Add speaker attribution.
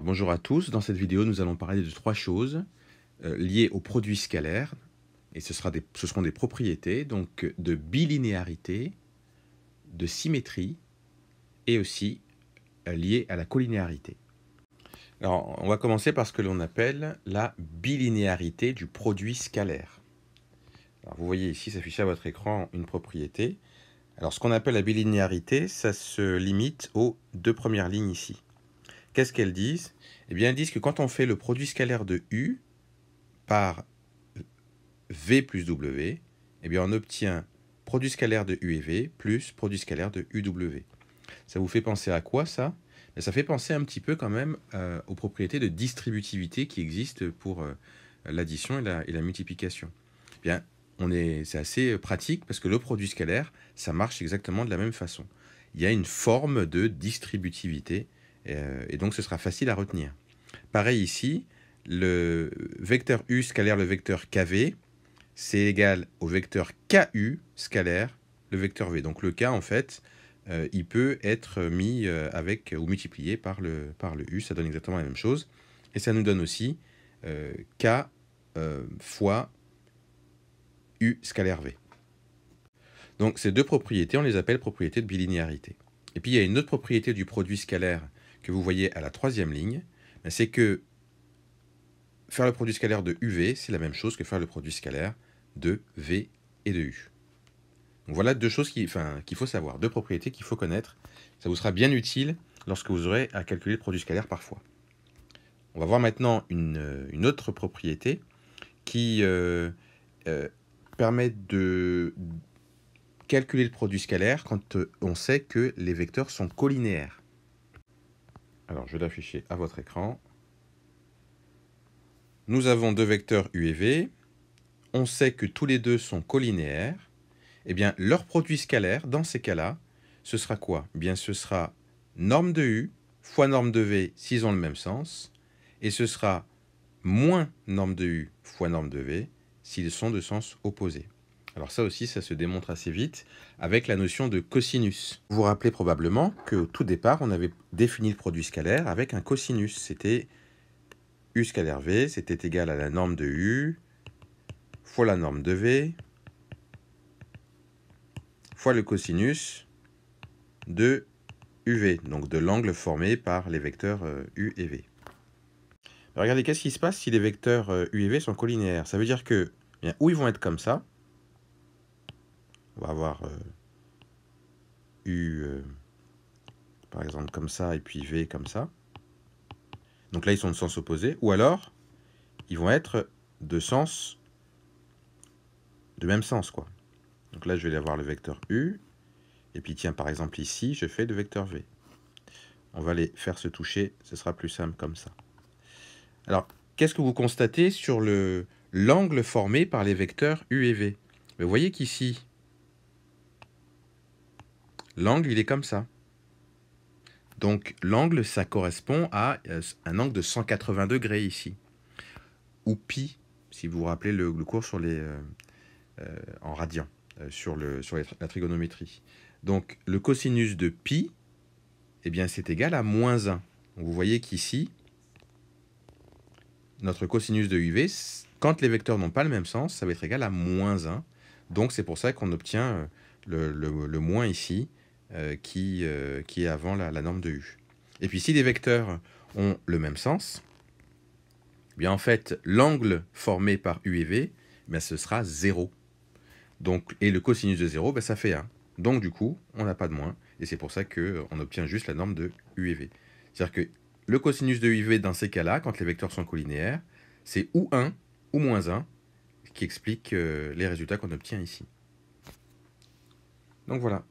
Speaker 1: Bonjour à tous, dans cette vidéo nous allons parler de trois choses liées au produit scalaire et ce seront des propriétés donc de bilinéarité, de symétrie et aussi liées à la collinéarité. Alors on va commencer par ce que l'on appelle la bilinéarité du produit scalaire. Alors, vous voyez ici s'afficher à votre écran une propriété. Alors ce qu'on appelle la bilinéarité, ça se limite aux deux premières lignes ici. Qu'est-ce qu'elles disent? Eh bien, elles disent que quand on fait le produit scalaire de U par V plus W, eh bien, on obtient produit scalaire de U et V plus produit scalaire de UW. Ça vous fait penser à quoi, ça? Ça fait penser un petit peu quand même aux propriétés de distributivité qui existent pour l'addition et la multiplication. Eh bien, c'est assez pratique parce que le produit scalaire, ça marche exactement de la même façon. Il y a une forme de distributivité et donc ce sera facile à retenir. Pareil ici, le vecteur U scalaire le vecteur KV, c'est égal au vecteur KU scalaire le vecteur V. Donc le K, en fait, il peut être mis avec ou multiplié par le U, ça donne exactement la même chose. Et ça nous donne aussi K fois U scalaire V. Donc ces deux propriétés, on les appelle propriétés de bilinéarité. Et puis il y a une autre propriété du produit scalaire que vous voyez à la troisième ligne, c'est que faire le produit scalaire de UV, c'est la même chose que faire le produit scalaire de V et de U. Donc voilà deux choses qu'il faut savoir, deux propriétés qu'il faut connaître. Ça vous sera bien utile lorsque vous aurez à calculer le produit scalaire parfois. On va voir maintenant une autre propriété qui permet de calculer le produit scalaire quand on sait que les vecteurs sont collinéaires. Alors je vais l'afficher à votre écran. Nous avons deux vecteurs U et V. On sait que tous les deux sont collinéaires. Eh bien, leur produit scalaire, dans ces cas-là, ce sera quoi? Eh bien, ce sera norme de U fois norme de V s'ils ont le même sens, et ce sera moins norme de U fois norme de V s'ils sont de sens opposé. Alors ça aussi, ça se démontre assez vite avec la notion de cosinus. Vous vous rappelez probablement qu'au tout départ, on avait défini le produit scalaire avec un cosinus. C'était U scalaire V, c'était égal à la norme de U fois la norme de V fois le cosinus de UV, donc de l'angle formé par les vecteurs U et V. Alors regardez, qu'est-ce qui se passe si les vecteurs U et V sont collinéaires? Ça veut dire que, bien, ou ils vont être comme ça, on va avoir U, par exemple, comme ça, et puis V comme ça. Donc là, ils sont de sens opposé, ou alors, ils vont être de même sens, quoi. Donc là, je vais avoir le vecteur U, et puis tiens, par exemple, ici, je fais le vecteur V. On va les faire se toucher, ce sera plus simple comme ça. Alors, qu'est-ce que vous constatez sur l'angle formé par les vecteurs U et V? Vous voyez qu'ici, l'angle, il est comme ça. Donc, l'angle, ça correspond à un angle de 180 degrés ici. Ou pi, si vous vous rappelez le cours sur en radian, sur la trigonométrie. Donc, le cosinus de pi, eh bien, c'est égal à moins 1. Donc, vous voyez qu'ici, notre cosinus de UV, quand les vecteurs n'ont pas le même sens, ça va être égal à moins 1. Donc, c'est pour ça qu'on obtient le moins ici, qui est avant la norme de U. Et puis, si les vecteurs ont le même sens, eh bien, en fait, l'angle formé par U et V, eh bien, ce sera 0. Donc, et le cosinus de 0, ben, ça fait 1. Donc, du coup, on n'a pas de moins. Et c'est pour ça qu'on obtient juste la norme de U et V. C'est-à-dire que le cosinus de U et V, dans ces cas-là, quand les vecteurs sont collinéaires, c'est ou 1 ou moins 1, qui explique les résultats qu'on obtient ici. Donc voilà.